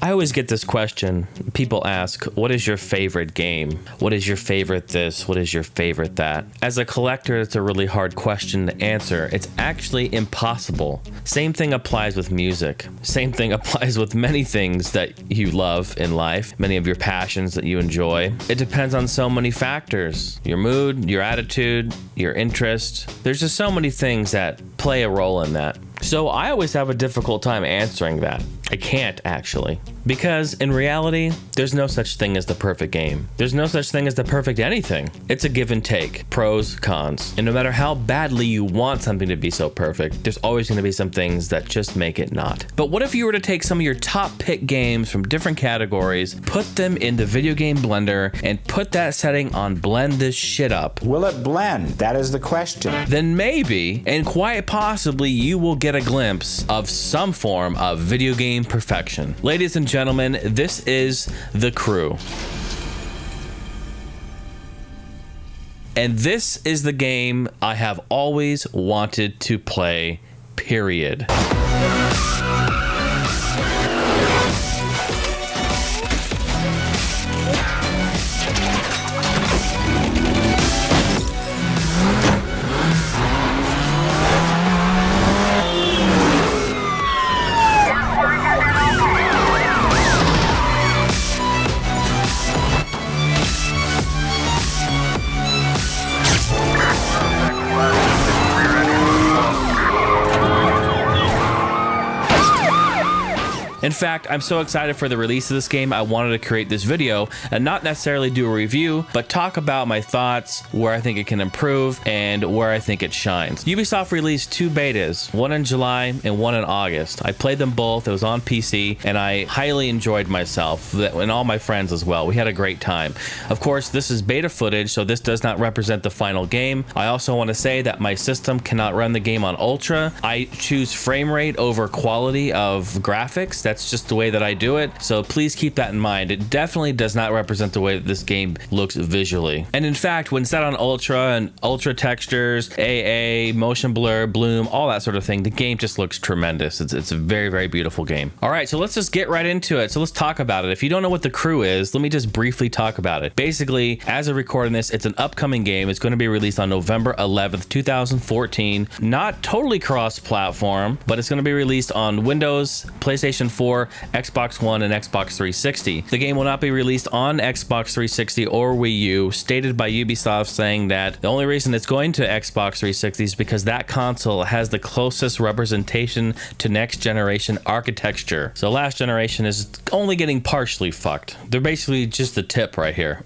I always get this question. People ask, what is your favorite game? What is your favorite this? What is your favorite that? As a collector, it's a really hard question to answer. It's actually impossible. Same thing applies with music. Same thing applies with many things that you love in life, many of your passions that you enjoy. It depends on so many factors. Your mood, your attitude, your interest. There's just so many things that play a role in that. So I always have a difficult time answering that. I can't actually. Because in reality, there's no such thing as the perfect game. There's no such thing as the perfect anything. It's a give and take, pros, cons. And no matter how badly you want something to be so perfect, there's always gonna be some things that just make it not. But what if you were to take some of your top pick games from different categories, put them in the video game blender, and put that setting on blend this shit up? Will it blend? That is the question. Then maybe, and quite possibly, you will get a glimpse of some form of video game perfection. Ladies and gentlemen, this is The Crew. And this is the game I have always wanted to play, period. In fact, I'm so excited for the release of this game, I wanted to create this video and not necessarily do a review, but talk about my thoughts, where I think it can improve, and where I think it shines. Ubisoft released 2 betas, one in July and one in August. I played them both, it was on PC, and I highly enjoyed myself, and all my friends as well. We had a great time. Of course, this is beta footage, so this does not represent the final game. I also want to say that my system cannot run the game on Ultra. I choose frame rate over quality of graphics. That's just the way that I do it, so please keep that in mind. It definitely does not represent the way that this game looks visually. And in fact, when set on Ultra and Ultra textures, AA, motion blur, bloom, all that sort of thing, the game just looks tremendous. It's a very, very beautiful game. All right, so let's just get right into it. So let's talk about it. If you don't know what The Crew is, let me just briefly talk about it. Basically, as of recording this, it's an upcoming game. It's going to be released on November 11th, 2014. Not totally cross-platform, but it's going to be released on Windows, PlayStation 4, Xbox One, and Xbox 360. The game will not be released on Xbox 360 or Wii U, stated by Ubisoft, saying that the only reason it's going to Xbox 360 is because that console has the closest representation to next generation architecture. So last generation is only getting partially fucked. They're basically just the tip right here.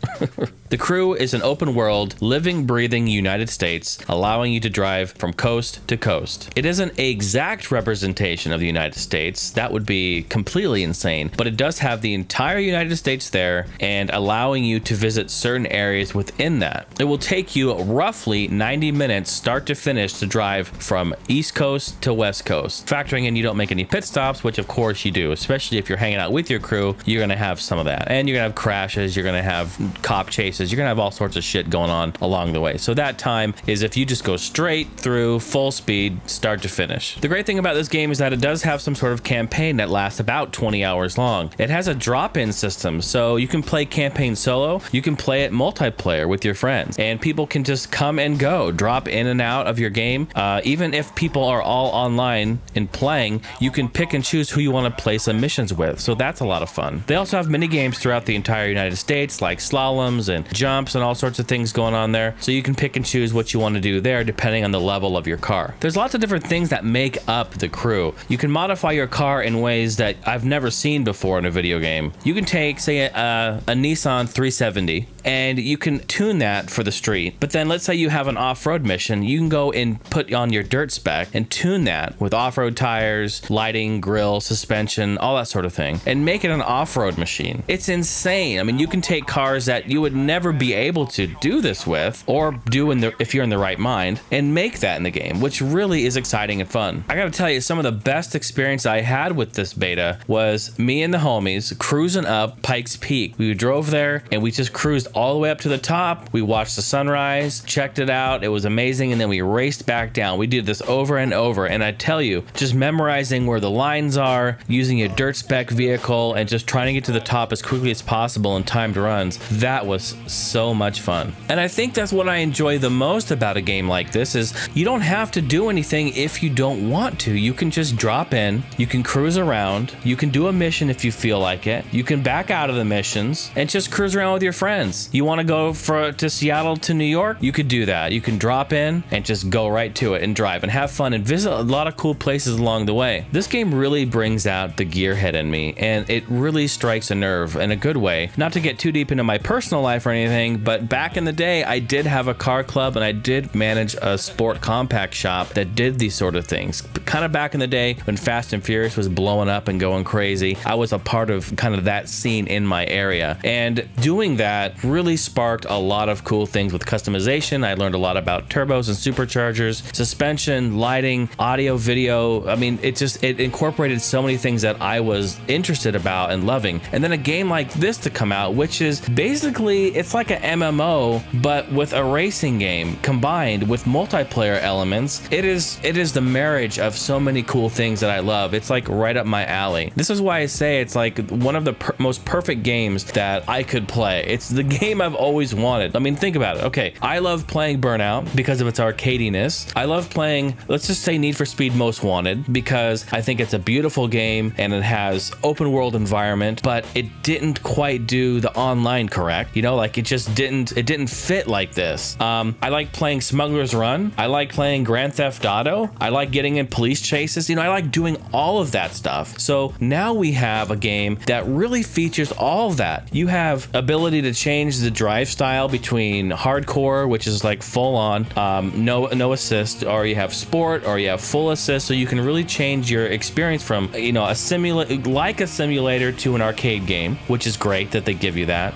The Crew is an open world, living, breathing United States, allowing you to drive from coast to coast. It isn't an exact representation of the United States. That would be completely insane, but it does have the entire United States there and allowing you to visit certain areas within that. It will take you roughly 90 minutes start to finish to drive from East Coast to West Coast. Factoring in you don't make any pit stops, which of course you do, especially if you're hanging out with your crew, you're gonna have some of that. And you're gonna have crashes, you're gonna have cop chases, you're gonna have all sorts of shit going on along the way. So that time is if you just go straight through full speed, start to finish. The great thing about this game is that it does have some sort of campaign that lasts about 20 hours long. It has a drop-in system, so you can play campaign solo, you can play it multiplayer with your friends, and people can just come and go, drop in and out of your game. Even if people are all online and playing, you can pick and choose who you want to play some missions with, so that's a lot of fun. They also have mini games throughout the entire United States, like slaloms and jumps and all sorts of things going on there, so you can pick and choose what you want to do there depending on the level of your car. There's lots of different things that make up The Crew. You can modify your car in ways that I've never seen before in a video game. You can take, say, a Nissan 370 and you can tune that for the street, but then let's say you have an off-road mission, you can go and put on your dirt spec and tune that with off-road tires, lighting, grill, suspension, all that sort of thing, and make it an off-road machine. It's insane. I mean, you can take cars that you would never be able to do this with, or do if you're in the right mind, and make that in the game, which really is exciting and fun. I gotta tell you, some of the best experience I had with this beta was me and the homies cruising up Pikes Peak. We drove there and we just cruised all the way up to the top. We watched the sunrise, checked it out. It was amazing. And then we raced back down. We did this over and over. And I tell you, just memorizing where the lines are, using a dirt spec vehicle, and just trying to get to the top as quickly as possible in timed runs, that was so much fun. And I think that's what I enjoy the most about a game like this is you don't have to do anything if you don't want to. You can just drop in, you can cruise around, you can do a mission if you feel like it, you can back out of the missions and just cruise around with your friends. You want to go to Seattle to New York? You could do that. You can drop in and just go right to it and drive and have fun and visit a lot of cool places along the way. This game really brings out the gearhead in me, and it really strikes a nerve in a good way. Not to get too deep into my personal life or anything, but back in the day, I did have a car club and I did manage a sport compact shop that did these sort of things. Kind of back in the day when Fast and Furious was blowing up and going crazy, I was a part of kind of that scene in my area. And doing that really sparked a lot of cool things with customization. I learned a lot about turbos and superchargers, suspension, lighting, audio, video. I mean, it incorporated so many things that I was interested about and loving. And then a game like this to come out, which is basically, it's like an MMO, but with a racing game combined with multiplayer elements. It is the marriage of so many cool things that I love. It's like right up my alley. This is why I say it's like one of the most perfect games that I could play. It's the game I've always wanted. I mean, think about it. Okay, I love playing Burnout because of its arcadiness. I love playing, let's just say, Need for Speed Most Wanted because I think it's a beautiful game and it has open world environment, but it didn't quite do the online correct. You know, like it didn't fit like this. I like playing Smuggler's Run. I like playing Grand Theft Auto. I like getting in police chases. You know, I like doing all of that stuff. So now we have a game that really features all of that. You have ability to change the drive style between hardcore, which is like full on, no assist, or you have sport, or you have full assist. So you can really change your experience from, you know, a simulator to an arcade game, which is great that they give you that.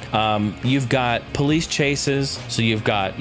You've got police chases, so you've got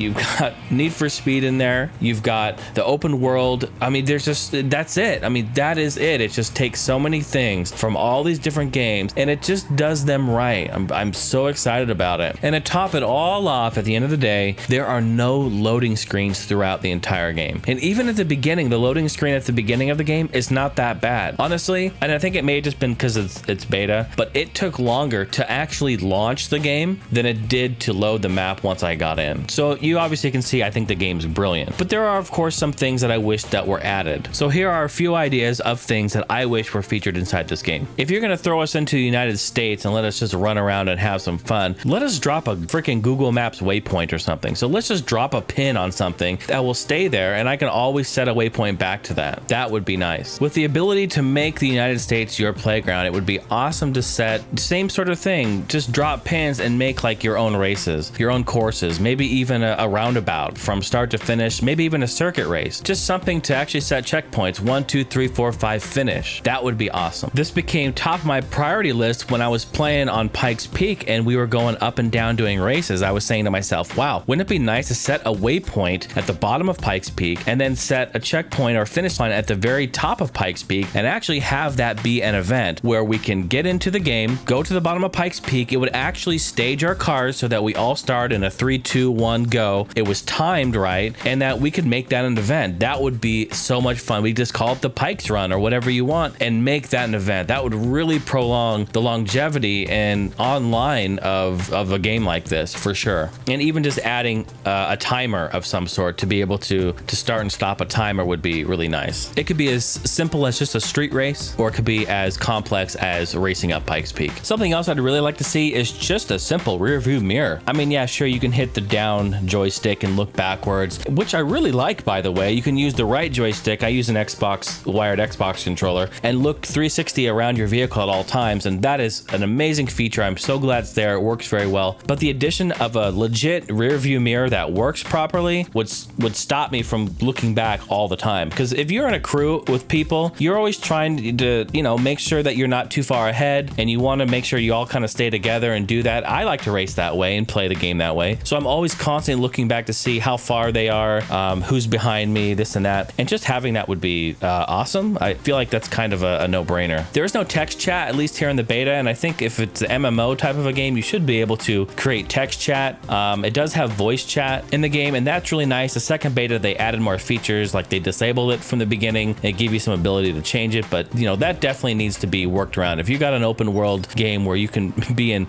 Need for Speed in there. You've got the open world. I mean, that's it. I mean, that is it. It just takes so many things from all these different games and it just does them right. I'm so excited about it. And to top it all off, at the end of the day, there are no loading screens throughout the entire game. And even at the beginning, the loading screen at the beginning of the game is not that bad, honestly. And I think it may have just been because it's beta, but it took longer to actually launch the game than it did to load the map once I got in. So you obviously can see I think the game's brilliant, but there are of course some things that I wish that were added. So here are a few ideas of things that I wish were featured inside this game. If you're gonna throw us into the United States and let us just run around and have some fun, let us drop a freaking Google Maps waypoint or something. So let's just drop a pin on something that will stay there and I can always set a waypoint back to that. That would be nice. With the ability to make the United States your playground, it would be awesome to set same sort of thing. Just drop pins and make like your own races, your own courses, maybe even a roundabout from start to finish, maybe even a circuit race. Just something to actually set checkpoints, 1, 2, 3, 4, 5, finish. That would be awesome. This became top of my priority list when I was playing on Pikes Peak and we were going up and down doing races. I was saying to myself, wow, wouldn't it be nice to set a waypoint at the bottom of Pikes Peak and then set a checkpoint or finish line at the very top of Pikes Peak and actually have that be an event where we can get into the game, go to the bottom of Pikes Peak. It would actually stage our cars so that we all start in a 3, 2, 1, go. It was timed right, and that we could make that an event. That would be so much fun. We just call it the Pikes Run or whatever you want and make that an event. That would really prolong the longevity and online of a game like this for sure. And even just adding a timer of some sort to be able to start and stop a timer would be really nice. It could be as simple as just a street race, or it could be as complex as racing up Pikes Peak. Something else I'd really like to see is just a simple rear view mirror. I mean, yeah, sure, you can hit the down joystick and look backwards, which I really like, by the way. You can use the right joystick. I use an wired Xbox controller and look 360 around your vehicle at all times, and that is an amazing feature. I'm so glad it's there. It works very well. But the addition of a legit rear view mirror that works properly would stop me from looking back all the time. Because if you're in a crew with people, you're always trying to, you know, make sure that you're not too far ahead, and you want to make sure you all kind of stay together and do that. I like to race that way and play the game that way. So I'm always constantly looking back to see how far they are, who's behind me, this and that. And just having that would be awesome. I feel like that's kind of a no-brainer. There is no text chat, at least here in the beta, and I think if it's an MMO type of a game, you should be able to create text chat. It does have voice chat in the game, and that's really nice. The second beta, they added more features, like they disabled it from the beginning. They give you some ability to change it, but you know, that definitely needs to be worked around. If you got an open world game where you can be in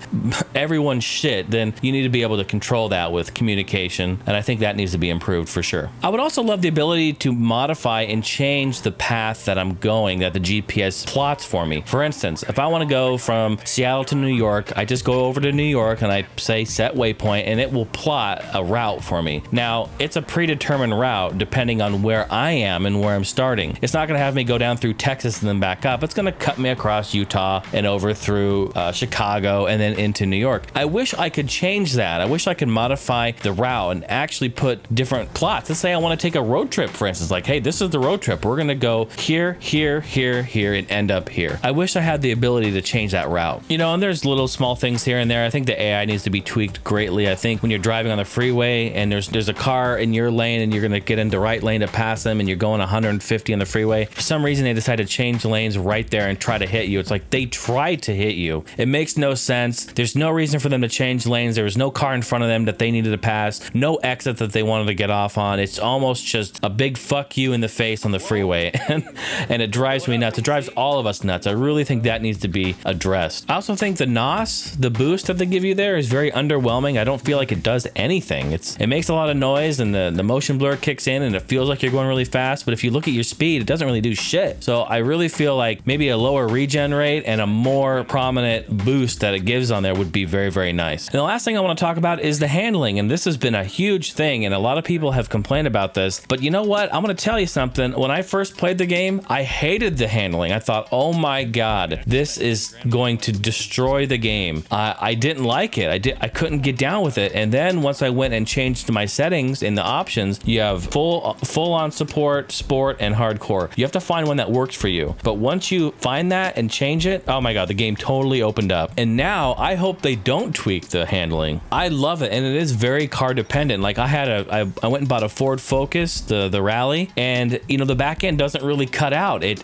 everyone's shit, then you need to be able to control that with communication, and I think that needs to be improved for sure. I would also love the ability to modify and change the path that I'm going, that the GPS plots for me. For instance, if I want to go from Seattle to New York, I just go over to New York and I say set waypoint, and it will plot a route for me. Now, it's a predetermined route depending on where I am and where I'm starting. It's not going to have me go down through Texas and then back up. It's going to cut me across Utah and over through Chicago and then into New York. I wish I could change that. I wish I could modify the route and actually put different plots. Let's say I want to take a road trip, for instance, like, hey, this is the road trip. We're going to go here, here, here, here, and end up here. I wish I had the ability to change that route. You know, and there's little small things here and there. I think the AI needs to be tweaked greatly. I think when you're driving on the freeway and there's a car in your lane and you're going to get into right lane to pass them and you're going 150 on the freeway, for some reason they decide to change lanes right there and try to hit you. It's like they tried to hit you. It makes no sense. There's no reason for them to change lanes. There was no car in front of them that they needed to pass, no exit that they wanted to get off on. It's almost just a big fuck you in the face on the freeway, and it drives me nuts. It drives all of us nuts. I really think that needs to be addressed. I also think the NOS, the boost that they give you there, is very underwhelming. I don't feel like it does anything. It makes a lot of noise, and the motion blur kicks in and it feels like you're going really fast, but if you look at your speed, it doesn't really do shit. So I really feel like maybe a lower regen rate and a more prominent boost that it gives on there would be very, very nice. And the last thing I want to talk about is the handling, and this has been a huge thing, and a lot of people have complained about this, but you know what? I'm going to tell you something. When I first played the game, I hated the handling. I thought, oh my god, this is going to destroy the game. I didn't like it. I couldn't get down with it. And then once I went and changed my settings in the options, you have full on support, sport, and hardcore. You have to find one that works for you. But once you find that and change it, oh my god, the game totally opened up. And now I hope they don't tweak the handling. I love it, and it is very car dependent. Like I went and bought a Ford Focus, the Rally, and you know, the back end doesn't really cut out. It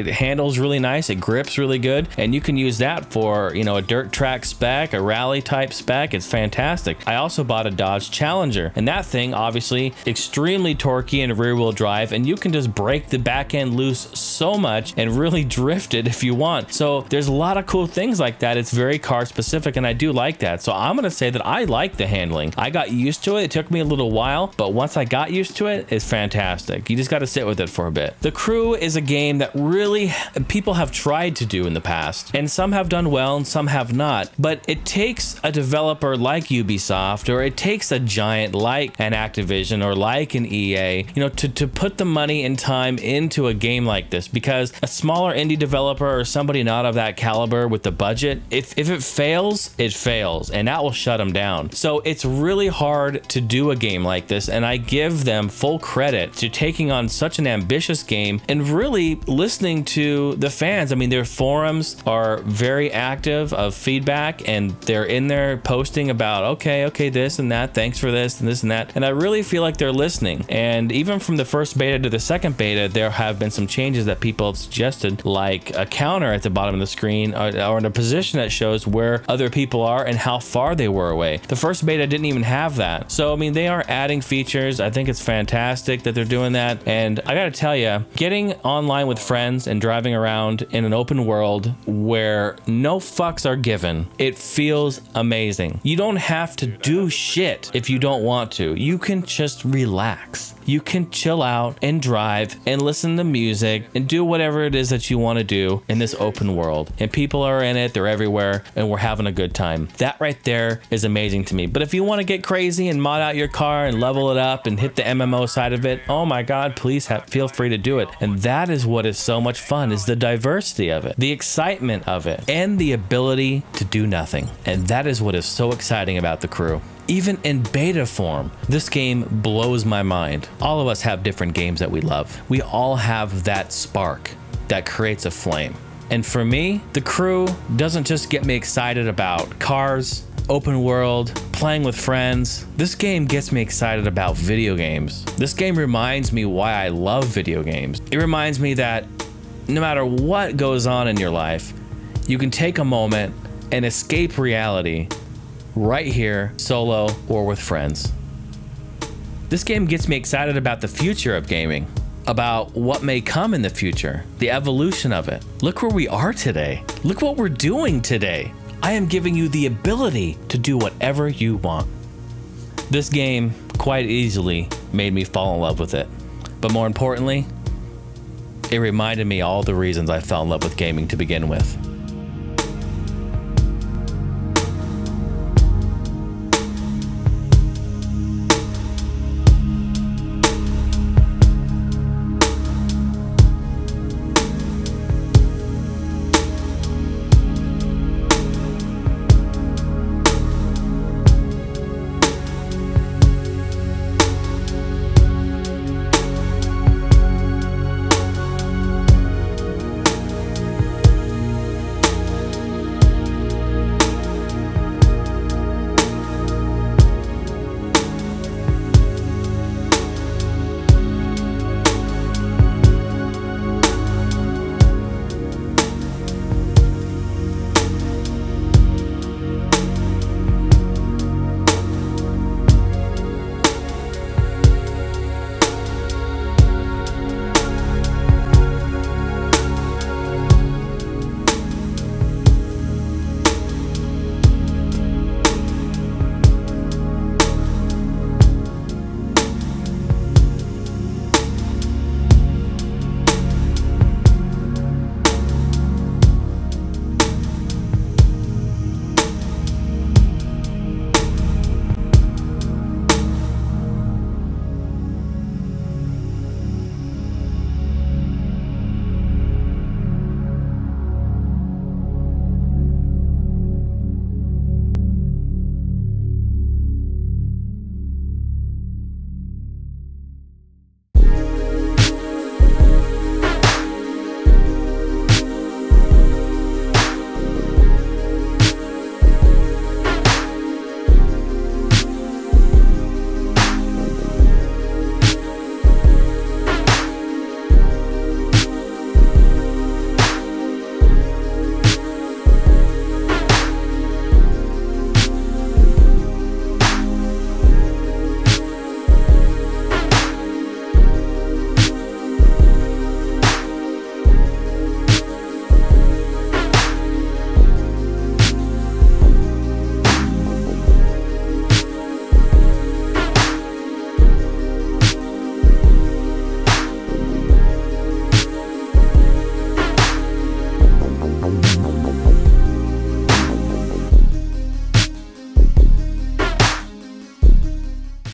handles really nice. It grips really good, and you can use that for, you know, a dirt track spec, a rally type spec. It's fantastic. I also bought a Dodge Challenger, and that thing obviously extremely torquey and rear wheel drive, and you can just break the back end loose so much and really drift it if you want. So there's a lot of cool things like that. It's very car specific, and I do like that. So I'm gonna say that I like the handling. I got used to it. It took me a little while, but once I got used to it, it's fantastic. You just got to sit with it for a bit. The Crew is a game that really people have tried to do in the past, and some have done well and some have not, but it takes a developer like Ubisoft, or it takes a giant like an Activision or like an EA, you know, to put the money and time into a game like this, because a smaller indie developer or somebody not of that caliber with the budget, if it fails, it fails, and that will shut them down. So it's really hard to do a game like this, and I give them full credit to taking on such an ambitious game and really listening to the fans. I mean, their forums are very active of feedback, and they're in there posting about, okay, this and that, thanks for this and this and that, and I really feel like they're listening. And even from the first beta to the second beta, there have been some changes that people have suggested, like a counter at the bottom of the screen, or in a position that shows where other people are and how far they were away. The first beta didn't even have that. So I mean, they are adding features. I think it's fantastic that they're doing that, and I gotta tell you, getting online with friends and driving around in an open world where no fucks are given, it feels amazing. You don't have to do shit if you don't want to. You can just relax. You can chill out and drive and listen to music and do whatever it is that you want to do in this open world. And people are in it, they're everywhere, and we're having a good time. That right there is amazing to me. But if you want to get crazy and mod out your car and level it up and hit the MMO side of it, oh my god, please feel free to do it. And that is what is so much fun, is the diversity of it, the excitement of it, and the ability to do nothing. And that is what is so exciting about The Crew. Even in beta form, this game blows my mind. All of us have different games that we love. We all have that spark that creates a flame. And for me, The Crew doesn't just get me excited about cars, open world, playing with friends. This game gets me excited about video games. This game reminds me why I love video games. It reminds me that no matter what goes on in your life, you can take a moment and escape reality right here, solo or with friends. This game gets me excited about the future of gaming, about what may come in the future, the evolution of it. Look where we are today. Look what we're doing today. I am giving you the ability to do whatever you want. This game quite easily made me fall in love with it. But more importantly, it reminded me all the reasons I fell in love with gaming to begin with.